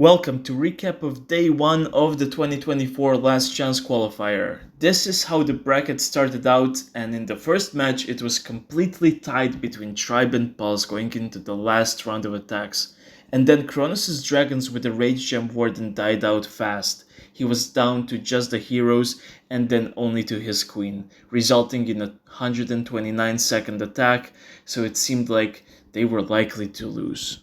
Welcome to recap of day 1 of the 2024 Last Chance qualifier. This is how the bracket started out, and in the first match it was completely tied between Tribe and Pulse going into the last round of attacks. And then Kronos' Dragons with the Rage Gem Warden died out fast. He was down to just the heroes and then only to his queen, resulting in a 129-second attack, so it seemed like they were likely to lose.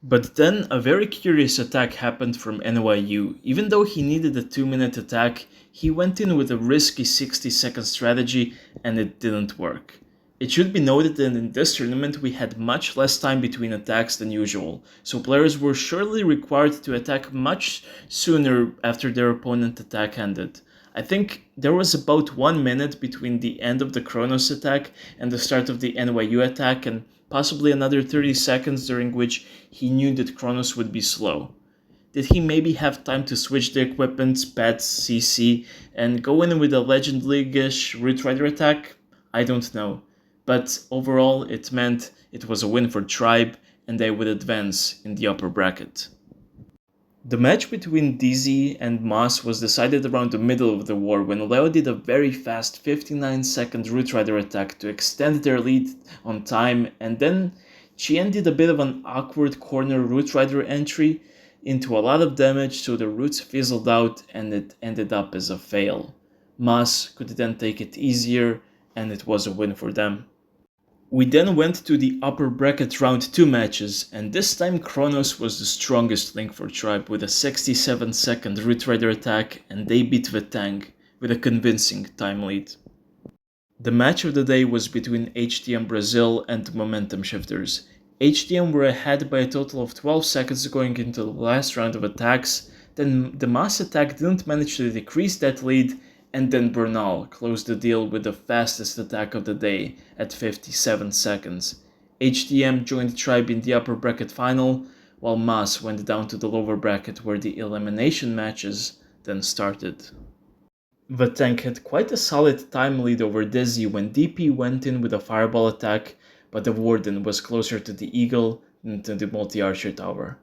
But then a very curious attack happened from NYU. Even though he needed a 2-minute attack, he went in with a risky 60-second strategy and it didn't work. It should be noted that in this tournament we had much less time between attacks than usual, so players were surely required to attack much sooner after their opponent's attack ended. I think there was about 1 minute between the end of the Kronos attack and the start of the NYU attack, and possibly another 30 seconds during which he knew that Kronos would be slow. Did he maybe have time to switch the equipment, pets, CC, and go in with a Legend League-ish Root Rider attack? I don't know. But overall, it meant it was a win for Tribe, and they would advance in the upper bracket. The match between DZ and Moss was decided around the middle of the war when Leo did a very fast 59-second Root Rider attack to extend their lead on time, and then Chien did a bit of an awkward corner Root Rider entry into a lot of damage, so the roots fizzled out and it ended up as a fail. Moss could then take it easier and it was a win for them. We then went to the upper bracket round 2 matches, and this time Kronos was the strongest link for Tribe with a 67-second Root Rider attack, and they beat Vatang with a convincing time lead. The match of the day was between HTM Brazil and Momentum Shifters. HTM were ahead by a total of 12 seconds going into the last round of attacks, then the mass attack didn't manage to decrease that lead, and then Bernal closed the deal with the fastest attack of the day at 57 seconds. HTM joined Tribe in the upper bracket final, while Mas went down to the lower bracket where the elimination matches then started. Vatang had quite a solid time lead over Dizzy when DP went in with a fireball attack, but the Warden was closer to the Eagle than to the multi-archer tower.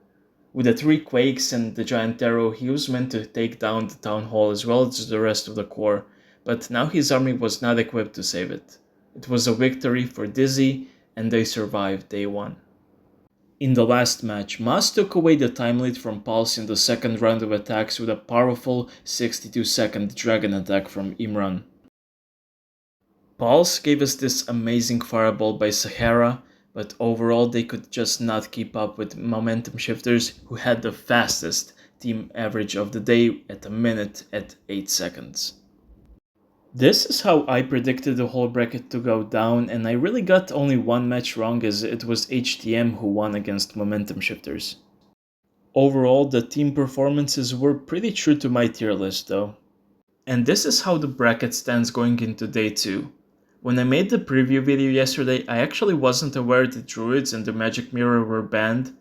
With the 3 Quakes and the Giant Arrow, he was meant to take down the Town Hall as well as the rest of the core, but now his army was not equipped to save it. It was a victory for Dizzy, and they survived day 1. In the last match, Mas took away the time lead from Pulse in the second round of attacks with a powerful 62-second Dragon attack from Imran. Pulse gave us this amazing fireball by Sahara, but overall they could just not keep up with Momentum Shifters, who had the fastest team average of the day at a minute at 8 seconds. This is how I predicted the whole bracket to go down, and I really got only one match wrong as it was HTM who won against Momentum Shifters. Overall, the team performances were pretty true to my tier list though. And this is how the bracket stands going into day 2. When I made the preview video yesterday, I actually wasn't aware that Druids and the Magic Mirror were banned.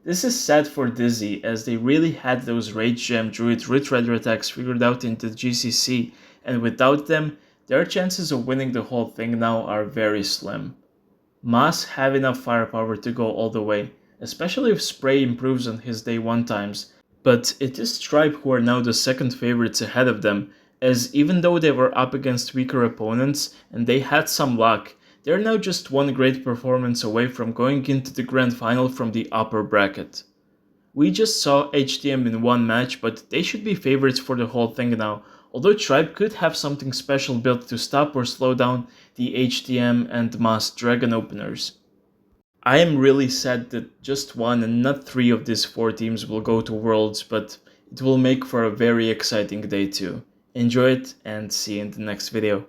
This is sad for Dizzy, as they really had those Rage Gem Druid Root Rider attacks figured out in the GCC, and without them, their chances of winning the whole thing now are very slim. Mas have enough firepower to go all the way, especially if Spray improves on his day 1 times, but it is Tribe who are now the second favorites ahead of them, as even though they were up against weaker opponents and they had some luck, they're now just one great performance away from going into the grand final from the upper bracket. We just saw HTM in 1 match, but they should be favorites for the whole thing now, although Tribe could have something special built to stop or slow down the HTM and Mas Dragon openers. I am really sad that just 1 and not 3 of these 4 teams will go to Worlds, but it will make for a very exciting day too. Enjoy it and see you in the next video.